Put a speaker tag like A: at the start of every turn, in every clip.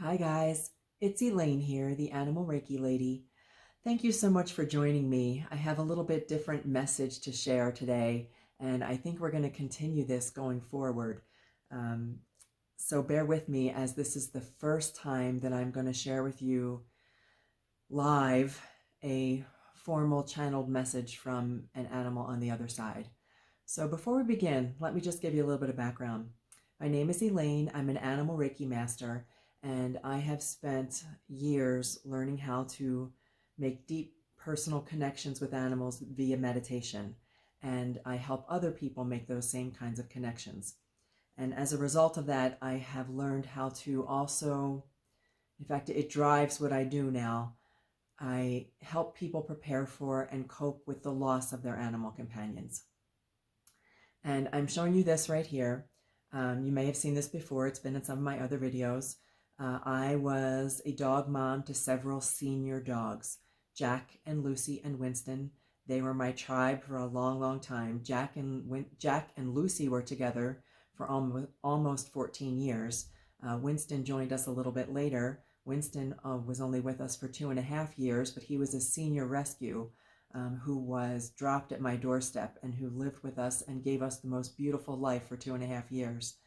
A: Hi guys, it's Elaine here, the Animal Reiki Lady. Thank you so much for joining me. I have a little bit different message to share today, and I think we're going to continue this going forward. Um, so bear with me, as this is the first time that I'm going to share with you live a formal channeled message from an animal on the other side. So before we begin, let me just give you a little bit of background. My name is Elaine. I'm an animal Reiki master, and I have spent years learning how to make deep personal connections with animals via meditation. And I help other people make those same kinds of connections. And as a result of that, I have learned how to also, in fact, it drives what I do now. I help people prepare for and cope with the loss of their animal companions. And I'm showing you this right here. You may have seen this before. It's been in some of my other videos. I was a dog mom to several senior dogs, Jack and Lucy and Winston. They were my tribe for a long, long time. Jack and Lucy were together for almost 14 years. Winston joined us a little bit later. Winston was only with us for 2.5 years, but he was a senior rescue who was dropped at my doorstep and who lived with us and gave us the most beautiful life for 2.5 years.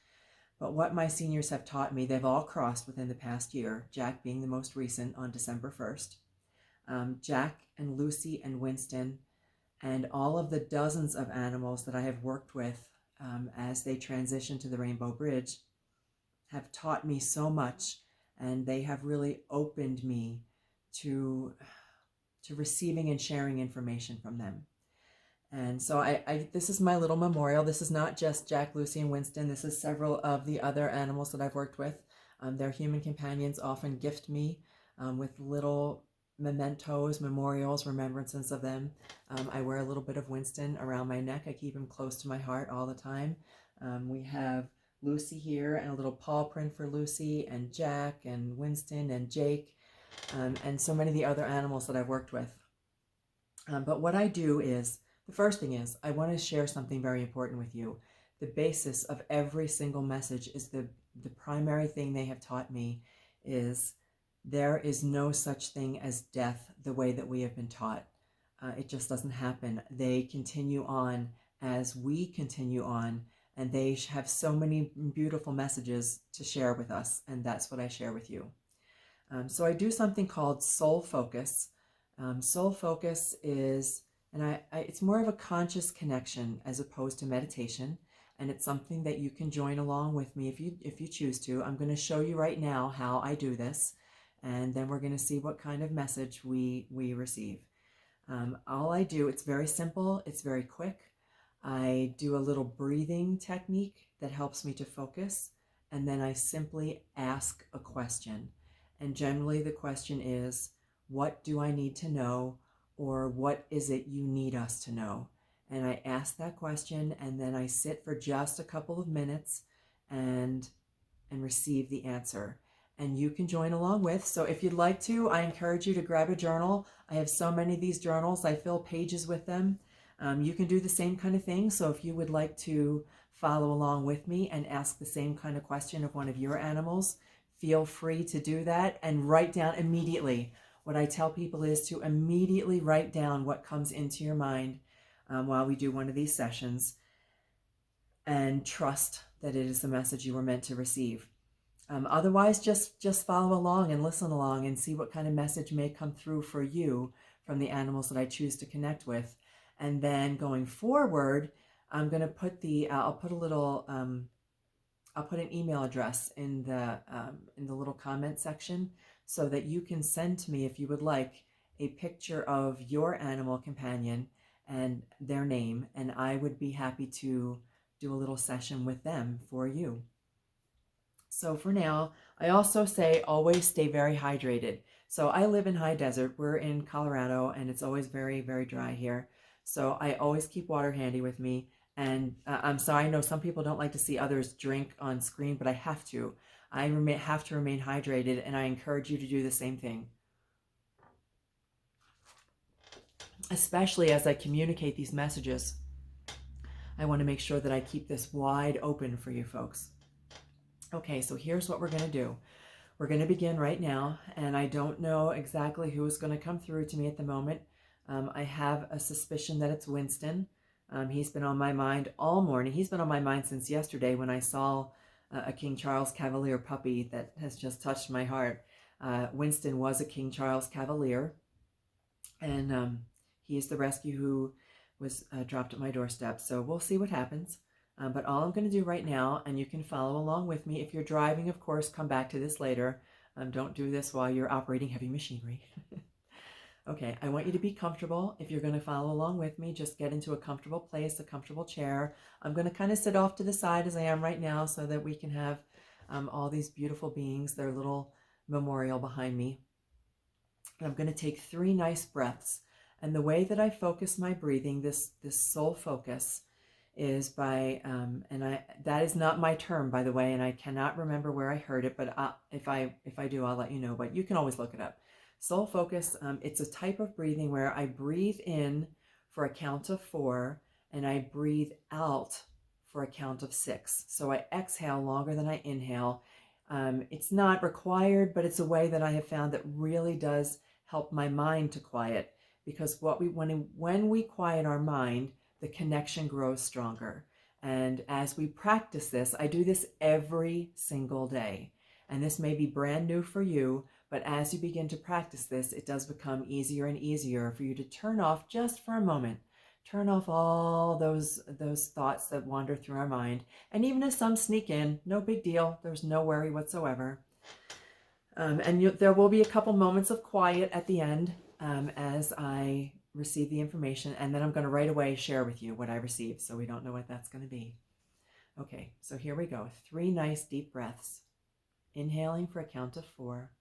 A: But what my seniors have taught me, they've all crossed within the past year, Jack being the most recent on December 1st. Jack and Lucy and Winston and all of the dozens of animals that I have worked with as they transition to the Rainbow Bridge have taught me so much, and they have really opened me to receiving and sharing information from them. And so this is my little memorial. This is not just Jack, Lucy, and Winston. This is several of the other animals that I've worked with. Their human companions often gift me with little mementos, memorials, remembrances of them. I wear a little bit of Winston around my neck. I keep him close to my heart all the time. We have Lucy here and a little paw print for Lucy, and Jack and Winston and Jake, and so many of the other animals that I've worked with. But what I do is, the first thing is, I want to share something very important with you. The basis of every single message is the primary thing they have taught me is there is no such thing as death the way that we have been taught. It just doesn't happen. They continue on as we continue on, and they have so many beautiful messages to share with us, and that's what I share with you. So I do something called soul focus. Soul focus is, and it's more of a conscious connection as opposed to meditation, and it's something that you can join along with me if you choose to. I'm going to show you right now how I do this, and then we're going to see what kind of message we receive. All I do, it's very simple, it's very quick. I do a little breathing technique that helps me to focus, and then I simply ask a question. And generally the question is, what do I need to know, or what is it you need us to know? And I ask that question, and then I sit for just a couple of minutes and receive the answer. And you can join along with. So if you'd like to, I encourage you to grab a journal. I have so many of these journals. I fill pages with them. You can do the same kind of thing. So if you would like to follow along with me and ask the same kind of question of one of your animals, feel free to do that and write down immediately. What I tell people is to immediately write down what comes into your mind while we do one of these sessions, and trust that it is the message you were meant to receive. Otherwise, just follow along and listen along and see what kind of message may come through for you from the animals that I choose to connect with. And then going forward, I'm going to put I'll put an email address in the little comment section, so that you can send to me, if you would like, a picture of your animal companion and their name, and I would be happy to do a little session with them for you. So for now, I also say always stay very hydrated. So I live in high desert. We're in Colorado, and it's always very, very dry here. So I always keep water handy with me. And I'm sorry, I know some people don't like to see others drink on screen, but I have to. I have to remain hydrated, and I encourage you to do the same thing. Especially as I communicate these messages, I want to make sure that I keep this wide open for you folks. Okay, so here's what we're going to do. We're going to begin right now, and I don't know exactly who is going to come through to me at the moment. I have a suspicion that it's Winston. He's been on my mind all morning. He's been on my mind since yesterday when I saw a King Charles Cavalier puppy that has just touched my heart. Winston was a King Charles Cavalier, and he is the rescue who was dropped at my doorstep. So we'll see what happens. But all I'm going to do right now, and you can follow along with me. If you're driving, of course, come back to this later. Don't do this while you're operating heavy machinery. Okay, I want you to be comfortable. If you're going to follow along with me, just get into a comfortable place, a comfortable chair. I'm going to kind of sit off to the side as I am right now so that we can have all these beautiful beings, their little memorial behind me. And I'm going to take 3 nice breaths. And the way that I focus my breathing, this soul focus, is by, that is not my term, by the way, and I cannot remember where I heard it, but if I do, I'll let you know, but you can always look it up. Soul focus, it's a type of breathing where I breathe in for a count of 4, and I breathe out for a count of 6. So I exhale longer than I inhale. It's not required, but it's a way that I have found that really does help my mind to quiet, because when we quiet our mind, the connection grows stronger. And as we practice this, I do this every single day. And this may be brand new for you, but as you begin to practice this, it does become easier and easier for you to turn off just for a moment. Turn off all those thoughts that wander through our mind. And even if some sneak in, no big deal. There's no worry whatsoever. There will be a couple moments of quiet at the end as I receive the information, and then I'm going to right away share with you what I received, so we don't know what that's going to be. Okay, so here we go. 3 nice deep breaths. Inhaling for a count of 4.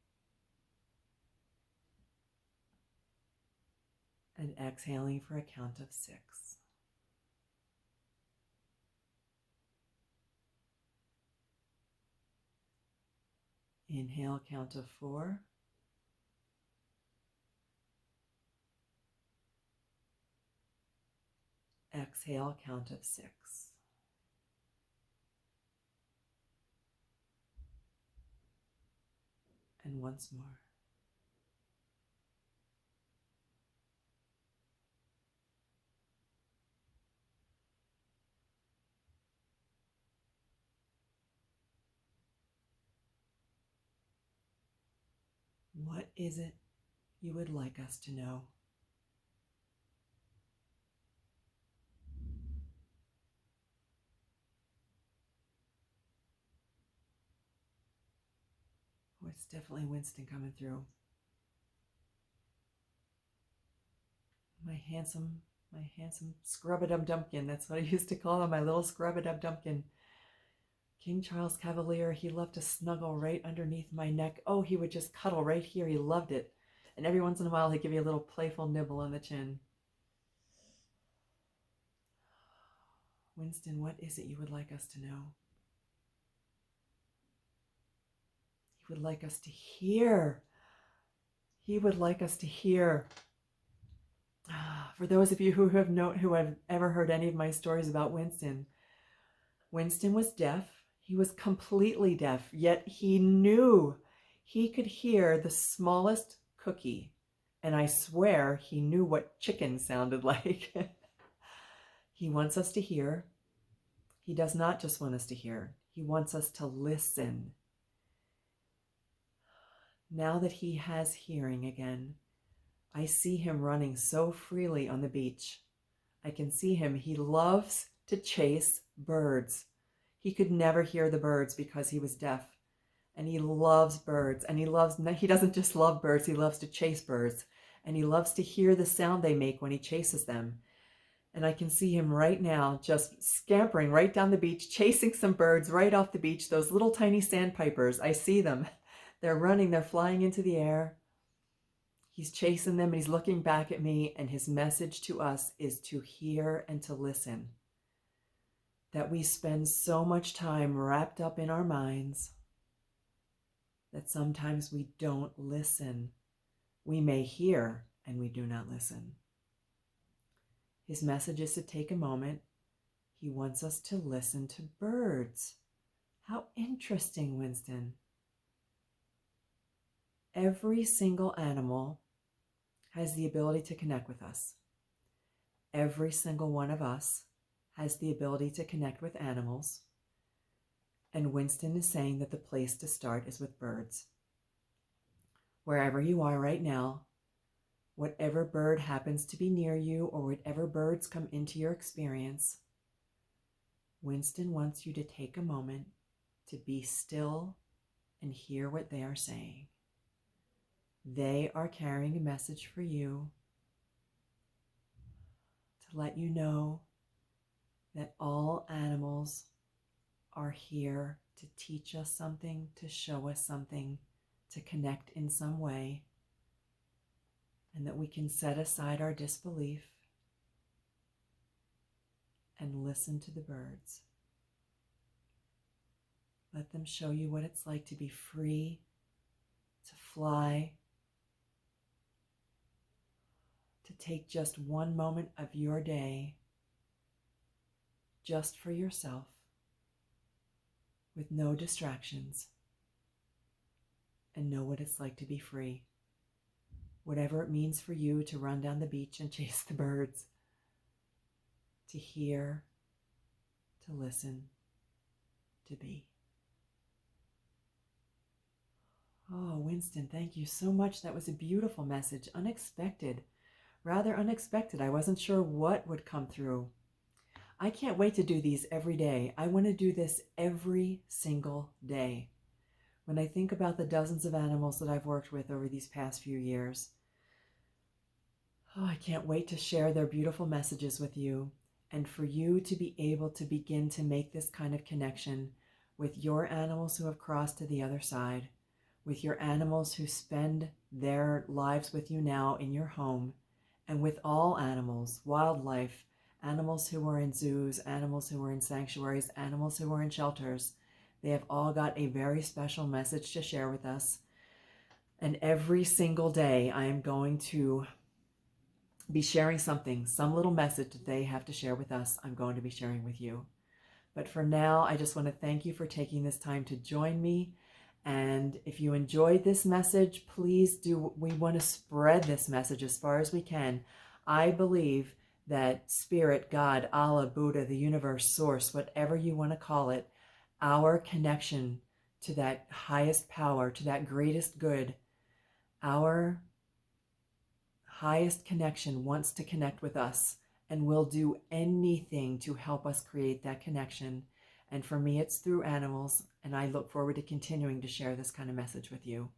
A: And exhaling for a count of 6. Inhale, count of 4. Exhale, count of 6. And once more. What is it you would like us to know? Oh, it's definitely Winston coming through. My handsome scrub-a-dub-dumpkin. That's what I used to call him, my little scrub-a-dub-dumpkin. King Charles Cavalier, he loved to snuggle right underneath my neck. Oh, he would just cuddle right here. He loved it. And every once in a while, he'd give you a little playful nibble on the chin. Winston, what is it you would like us to know? He would like us to hear. He would like us to hear. For those of you who have ever heard any of my stories about Winston, Winston was deaf. He was completely deaf, yet he knew he could hear the smallest cookie. And I swear he knew what chicken sounded like. He wants us to hear. He does not just want us to hear. He wants us to listen. Now that he has hearing again, I see him running so freely on the beach. I can see him. He loves to chase birds. He could never hear the birds because he was deaf. And he loves birds. And he doesn't just love birds, he loves to chase birds. And he loves to hear the sound they make when he chases them. And I can see him right now just scampering right down the beach, chasing some birds right off the beach, those little tiny sandpipers. I see them. They're running, they're flying into the air. He's chasing them and he's looking back at me, and his message to us is to hear and to listen. That we spend so much time wrapped up in our minds that sometimes we don't listen. We may hear and we do not listen. His message is to take a moment. He wants us to listen to birds. How interesting, Winston. Every single animal has the ability to connect with us. Every single one of us has the ability to connect with animals. And Winston is saying that the place to start is with birds. Wherever you are right now, whatever bird happens to be near you or whatever birds come into your experience, Winston wants you to take a moment to be still and hear what they are saying. They are carrying a message for you to let you know that all animals are here to teach us something, to show us something, to connect in some way, and that we can set aside our disbelief and listen to the birds. Let them show you what it's like to be free, to fly, to take just one moment of your day just for yourself, with no distractions, and know what it's like to be free. Whatever it means for you to run down the beach and chase the birds, to hear, to listen, to be. Oh, Winston, thank you so much. That was a beautiful message. Unexpected. Rather unexpected. I wasn't sure what would come through. I can't wait to do these every day. I want to do this every single day. When I think about the dozens of animals that I've worked with over these past few years, I can't wait to share their beautiful messages with you and for you to be able to begin to make this kind of connection with your animals who have crossed to the other side, with your animals who spend their lives with you now in your home, and with all animals, wildlife, animals who are in zoos, animals who are in sanctuaries, animals who are in shelters. They have all got a very special message to share with us. And every single day I am going to be sharing something, some little message that they have to share with us, I'm going to be sharing with you. But for now, I just want to thank you for taking this time to join me. And if you enjoyed this message, please do. We want to spread this message as far as we can. I believe that Spirit, God, Allah, Buddha, the universe, source, whatever you want to call it, our connection to that highest power, to that greatest good, our highest connection wants to connect with us and will do anything to help us create that connection. And for me, it's through animals, and I look forward to continuing to share this kind of message with you.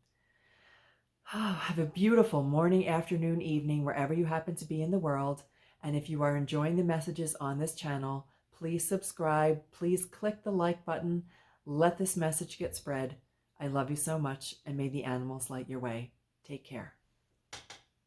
A: Have a beautiful morning, afternoon, evening, wherever you happen to be in the world. And if you are enjoying the messages on this channel, please subscribe. Please click the like button. Let this message get spread. I love you so much, and may the animals light your way. Take care.